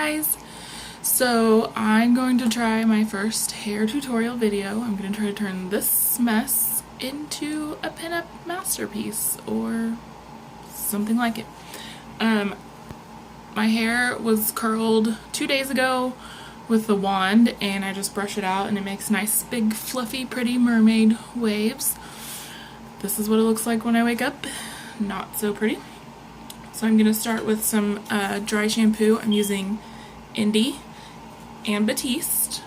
guys! So I'm going to try my first hair tutorial video. I'm going to try to turn this mess into a pinup masterpiece or something like it. My hair was curled 2 days ago with the wand, and I just brush it out and it makes nice big fluffy pretty mermaid waves. This is what it looks like when I wake up. Not so pretty. So I'm going to start with some dry shampoo. I'm using Indie and Batiste.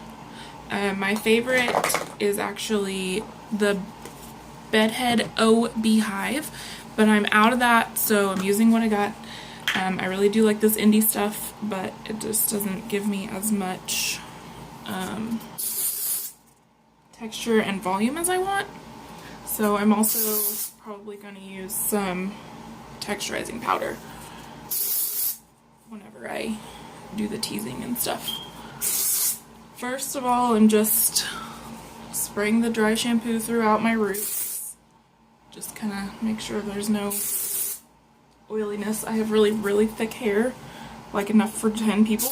My favorite is actually the Bedhead O Beehive, but I'm out of that, so I'm using what I got. I really do like this Indie stuff, but it just doesn't give me as much texture and volume as I want. So I'm also probably going to use some texturizing powder whenever I do the teasing and stuff. First of all, I'm just spraying the dry shampoo throughout my roots. Just kind of make sure there's no oiliness. I have really thick hair, like enough for 10 people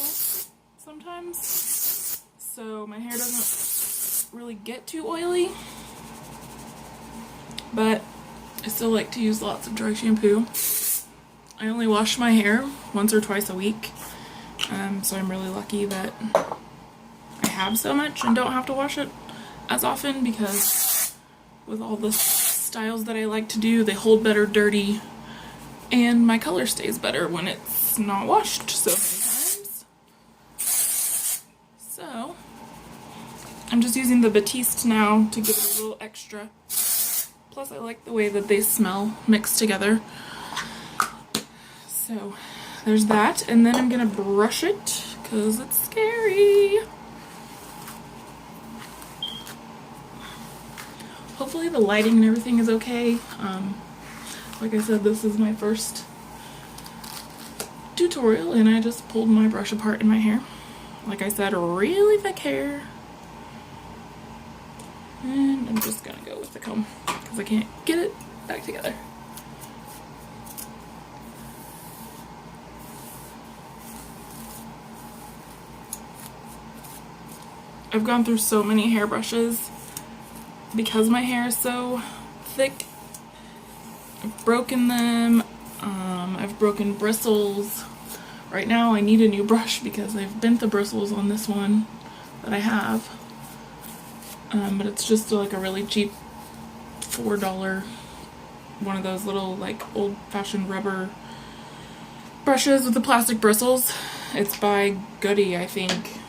sometimes. So my hair doesn't really get too oily, but I still like to use lots of dry shampoo. I only wash my hair once or twice a week, so I'm really lucky that I have so much and don't have to wash it as often, because with all the styles that I like to do, they hold better dirty, and my color stays better when it's not washed so many times. So I'm just using the Batiste now to give it a little extra. Plus I like the way that they smell mixed together. So there's that, and then I'm gonna brush it because it's scary. Hopefully the lighting and everything is okay. Like I said, this is my first tutorial and I just pulled my brush apart in my hair. Like I said, really thick hair. And I'm just gonna go with the comb because I can't get it back together. I've gone through so many hairbrushes because my hair is so thick. I've broken them. I've broken bristles. Right now I need a new brush because I've bent the bristles on this one that I have. But it's just like a really cheap $4 one of those little like old-fashioned rubber brushes with the plastic bristles. It's by Goody, I think.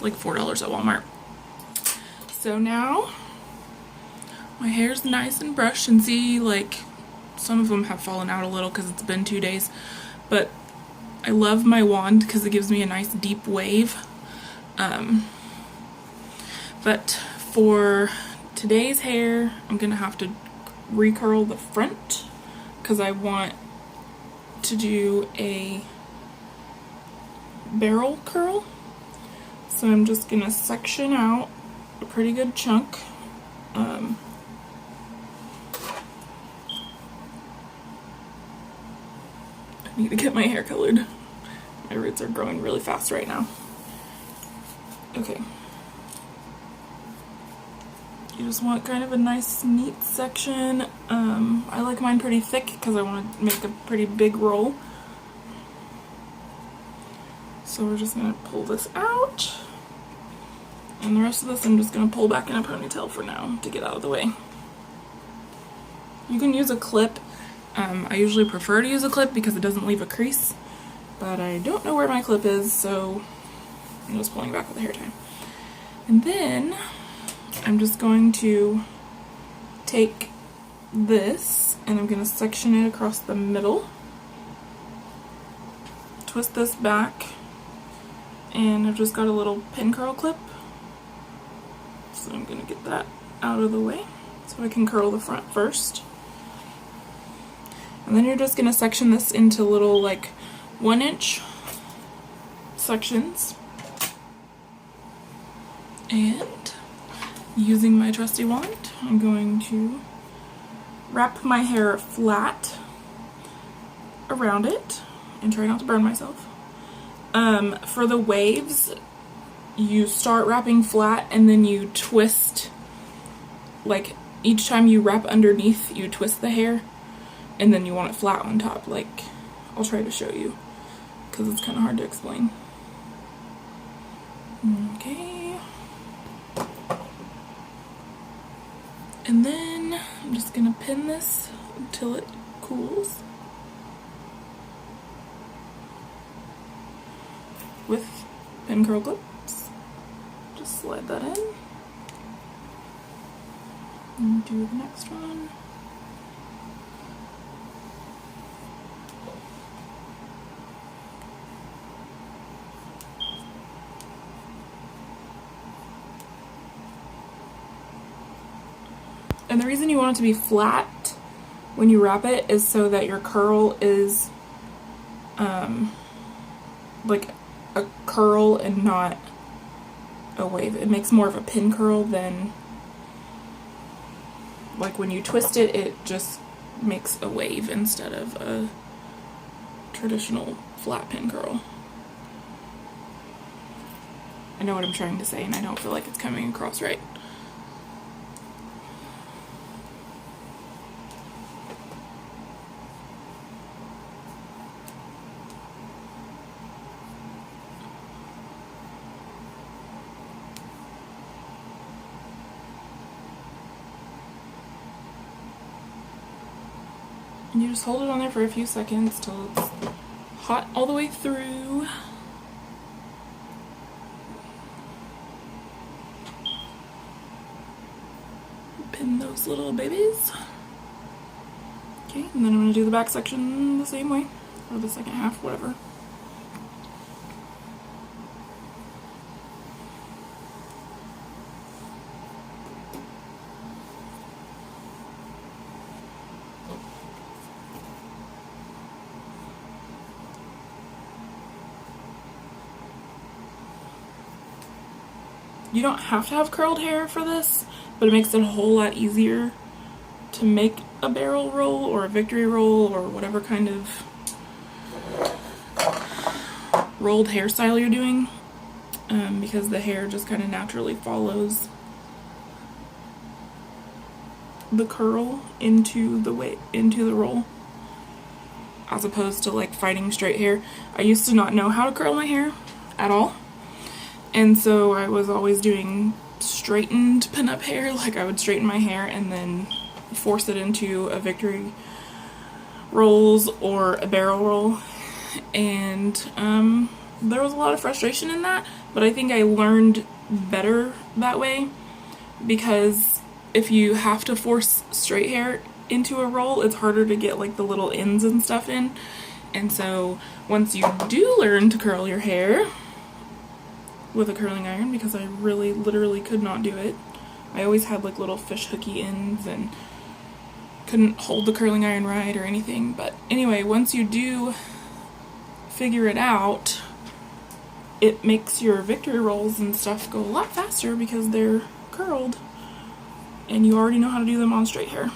Like $4 at Walmart. So now my hair's nice and brushed, and see, like, some of them have fallen out a little because it's been 2 days, but I love my wand because it gives me a nice deep wave. But for today's hair, I'm gonna have to recurl the front because I want to do a barrel curl. So I'm just gonna section out a pretty good chunk. I need to get my hair colored. My roots are growing really fast right now. Okay. You just want kind of a nice, neat section. I like mine pretty thick because I want to make a pretty big roll. So we're just going to pull this out. And the rest of this I'm just going to pull back in a ponytail for now to get out of the way. You can use a clip. I usually prefer to use a clip because it doesn't leave a crease, but I don't know where my clip is, so I'm just pulling back with a hair tie. And then I'm just going to take this and I'm going to section it across the middle, twist this back, and I've just got a little pin curl clip, so I'm going to get that out of the way so I can curl the front first. And then you're just going to section this into little, like, 1-inch sections. And using my trusty wand, I'm going to wrap my hair flat around it and try not to burn myself. For the waves, you start wrapping flat and then you twist, like each time you wrap underneath, you twist the hair, and then you want it flat on top. Like, I'll try to show you because it's kind of hard to explain. Okay. And then I'm just gonna pin this until it cools with pin curl clips. Just slide that in and do the next one. And the reason you want it to be flat when you wrap it is so that your curl is like a curl and not a wave. It makes more of a pin curl than, like when you twist it, it just makes a wave instead of a traditional flat pin curl. I know what I'm trying to say and I don't feel like it's coming across right. And you just hold it on there for a few seconds till it's hot all the way through. Pin those little babies. Okay, and then I'm going to do the back section the same way, or the second half, whatever. You don't have to have curled hair for this, but it makes it a whole lot easier to make a barrel roll or a victory roll or whatever kind of rolled hairstyle you're doing, because the hair just kind of naturally follows the curl into the roll, as opposed to like fighting straight hair. I used to not know how to curl my hair at all. And so I was always doing straightened pinup hair. Like I would straighten my hair and then force it into a victory rolls or a barrel roll. And there was a lot of frustration in that, but I think I learned better that way, because if you have to force straight hair into a roll, it's harder to get like the little ends and stuff in. And so once you do learn to curl your hair with a curling iron, because I really literally could not do it. I always had like little fish hooky ends and couldn't hold the curling iron right or anything. But anyway, once you do figure it out, it makes your victory rolls and stuff go a lot faster because they're curled and you already know how to do them on straight hair.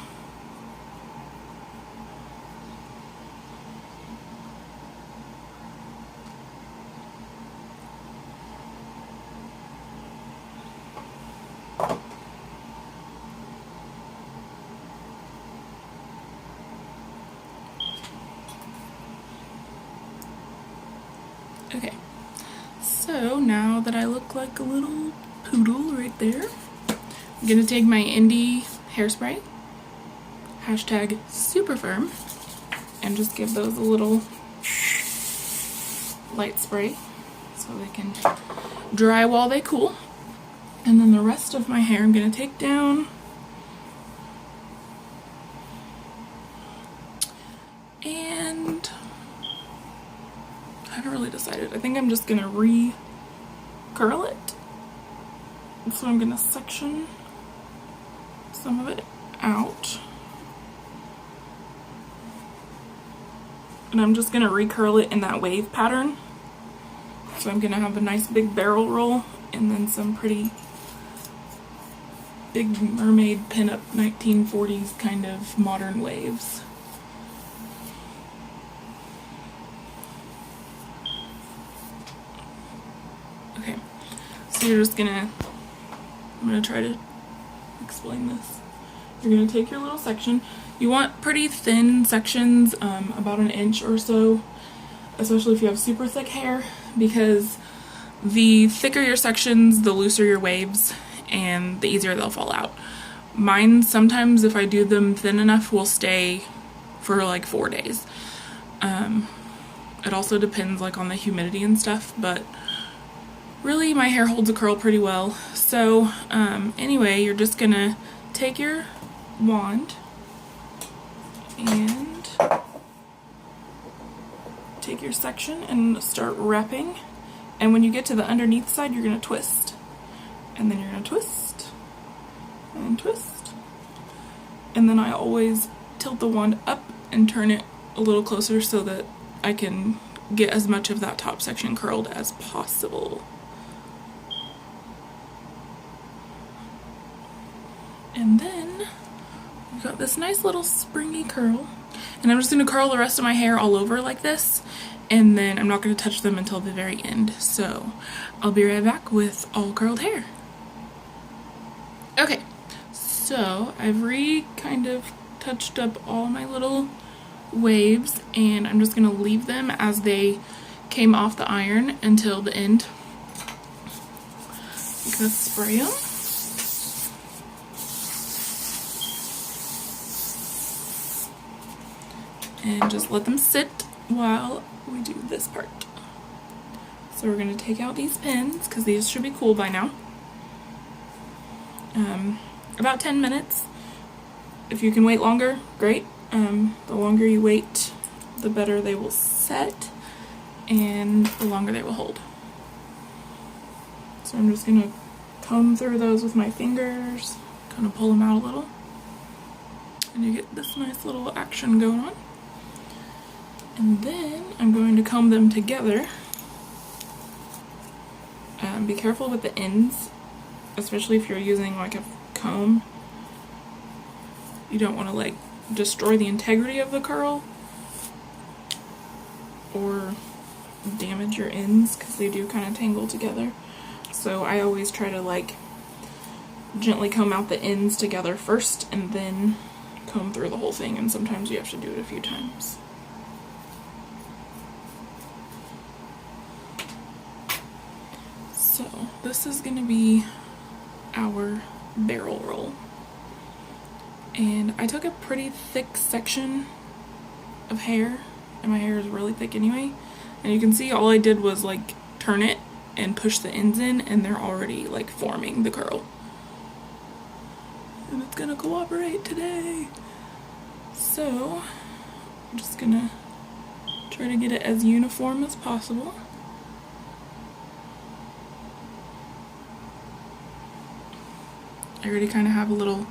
Okay, so now that I look like a little poodle right there, I'm gonna take my Indie hairspray, hashtag super firm, and just give those a little light spray so they can dry while they cool. And then the rest of my hair I'm gonna take down and I haven't really decided. I think I'm just gonna re-curl it. So I'm gonna section some of it out. And I'm just gonna re-curl it in that wave pattern. So I'm gonna have a nice big barrel roll and then some pretty big mermaid pinup 1940s kind of modern waves. Okay, so you're just gonna, I'm gonna try to explain this. You're gonna take your little section. You want pretty thin sections, about an inch or so, especially if you have super thick hair, because the thicker your sections, the looser your waves, and the easier they'll fall out. Mine, sometimes if I do them thin enough, will stay for like 4 days. It also depends like on the humidity and stuff, but really my hair holds a curl pretty well. So anyway, you're just gonna take your wand and take your section and start wrapping. And when you get to the underneath side, you're gonna twist, and then you're gonna twist and twist. And then I always tilt the wand up and turn it a little closer so that I can get as much of that top section curled as possible. And then we've got this nice little springy curl. And I'm just going to curl the rest of my hair all over like this. And then I'm not going to touch them until the very end. So I'll be right back with all curled hair. Okay, so I've kind of touched up all my little waves, and I'm just going to leave them as they came off the iron until the end. I'm going to spray them. And just let them sit while we do this part. So we're going to take out these pins, because these should be cool by now. About 10 minutes. If you can wait longer, great. The longer you wait, the better they will set, and the longer they will hold. So I'm just going to comb through those with my fingers, kind of pull them out a little, and you get this nice little action going on. And then I'm going to comb them together. Be careful with the ends, especially if you're using like a comb. You don't want to like destroy the integrity of the curl or damage your ends, because they do kind of tangle together. So I always try to like gently comb out the ends together first and then comb through the whole thing, and sometimes you have to do it a few times. So this is going to be our barrel roll. And I took a pretty thick section of hair, and my hair is really thick anyway. And you can see all I did was like turn it and push the ends in, and they're already like forming the curl. And it's gonna cooperate today. So I'm just gonna try to get it as uniform as possible. I already kind of have a little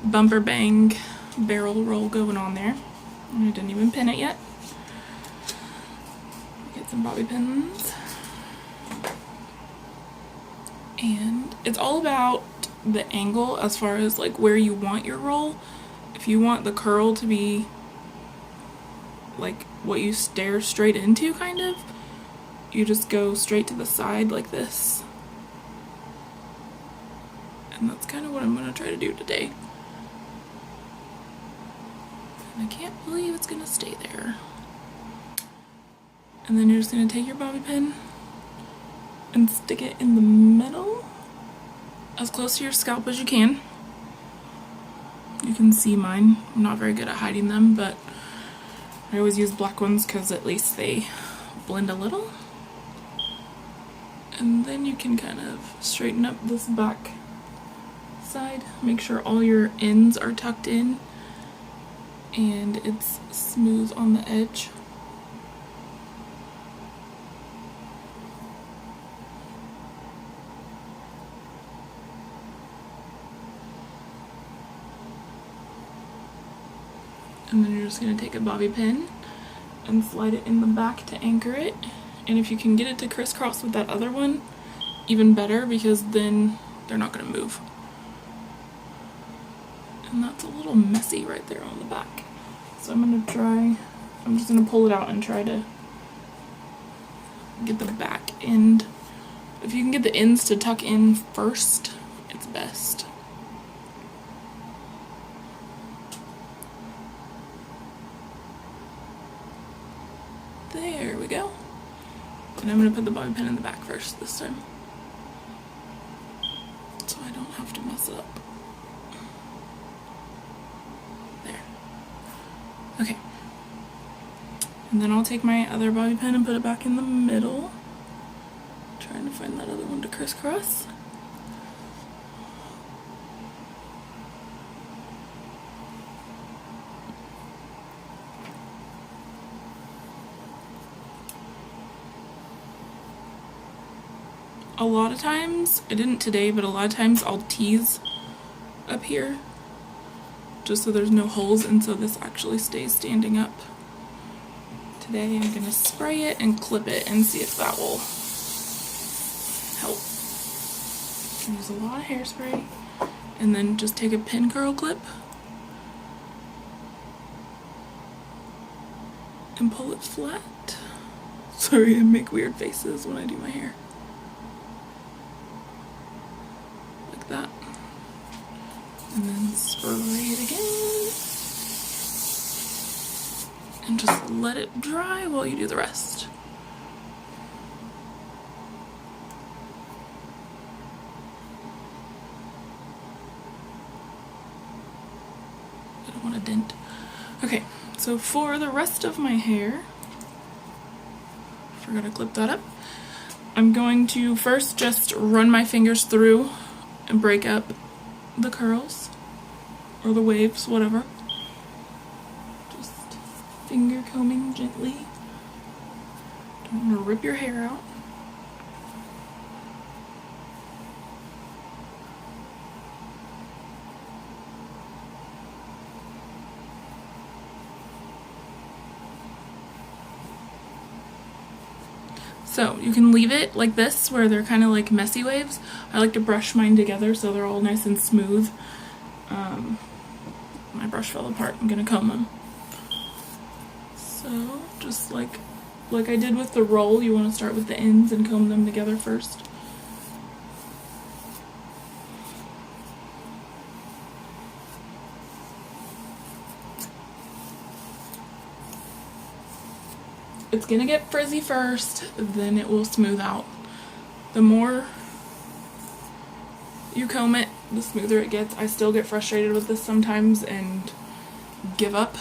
bumper bang barrel roll going on there. And I didn't even pin it yet. Get some bobby pins. And it's all about the angle as far as like where you want your roll. If you want the curl to be like what you stare straight into, kind of, you just go straight to the side like this. And that's kind of what I'm going to try to do today. And I can't believe it's going to stay there. And then you're just going to take your bobby pin and stick it in the middle, as close to your scalp as you can. You can see mine. I'm not very good at hiding them, but I always use black ones because at least they blend a little. And then you can kind of straighten up this back side. Make sure all your ends are tucked in and it's smooth on the edge. And then you're just going to take a bobby pin and slide it in the back to anchor it. And if you can get it to crisscross with that other one, even better, because then they're not going to move. And that's a little messy right there on the back. So I'm just going to pull it out and try to get the back end If you can get the ends to tuck in first, it's best. There we go. And I'm going to put the bobby pin in the back first this time, so I don't have to mess it up. There. Okay. And then I'll take my other bobby pin and put it back in the middle. Trying to find that other one to crisscross. A lot of times, I didn't today, but a lot of times I'll tease up here just so there's no holes and so this actually stays standing up. Today I'm gonna spray it and clip it and see if that will help. Use a lot of hairspray and then just take a pin curl clip and pull it flat. Sorry, I make weird faces when I do my hair. Like that. And then spray it again. And just let it dry while you do the rest. I don't want to dent. Okay, so for the rest of my hair, forgot to clip that up. I'm going to first just run my fingers through and break up the curls or the waves, whatever. Just finger combing gently. Don't want to rip your hair out. So you can leave it like this where they're kind of like messy waves. I like to brush mine together so they're all nice and smooth. My brush fell apart. I'm gonna comb them. So just like I did with the roll, you want to start with the ends and comb them together first. It's gonna get frizzy first, then it will smooth out. The more you comb it, the smoother it gets. I still get frustrated with this sometimes and give up,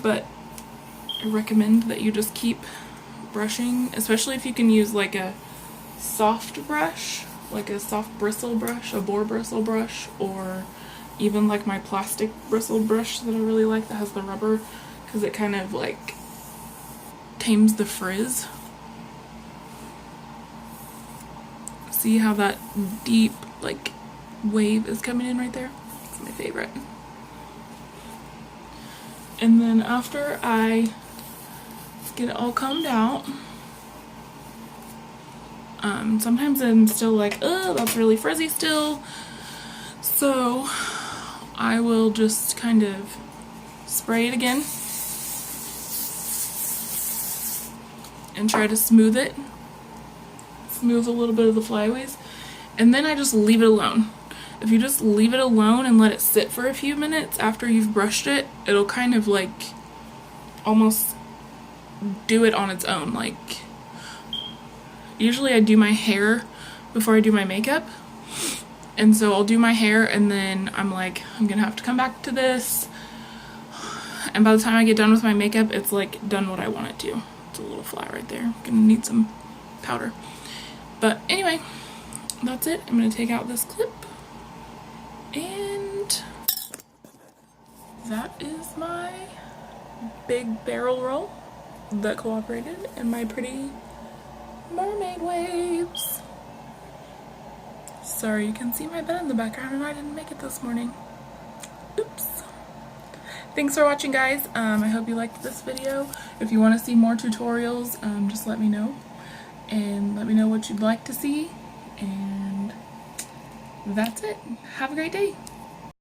but I recommend that you just keep brushing, especially if you can use like a soft brush, like a soft bristle brush, a boar bristle brush, or even like my plastic bristle brush that I really like that has the rubber, because it kind of like tames the frizz. See how that deep like wave is coming in right there? It's my favorite. And then after I get it all combed out, sometimes I'm still like, oh, that's really frizzy still. So I will just kind of spray it again and try to smooth it. Smooth a little bit of the flyaways. And then I just leave it alone. If you just leave it alone and let it sit for a few minutes after you've brushed it, it'll kind of like almost do it on its own. Like, usually I do my hair before I do my makeup, and so I'll do my hair and then I'm like, I'm gonna have to come back to this, and by the time I get done with my makeup, it's like done what I want it to. It's a little flat right there. Gonna need some powder. But anyway, that's it. I'm gonna take out this clip, and that is my big barrel roll that cooperated and my pretty mermaid waves. Sorry, you can see my bed in the background and I didn't make it this morning. Oops. Thanks for watching, guys. I hope you liked this video. If you want to see more tutorials, just let me know. And let me know what you'd like to see. And that's it. Have a great day.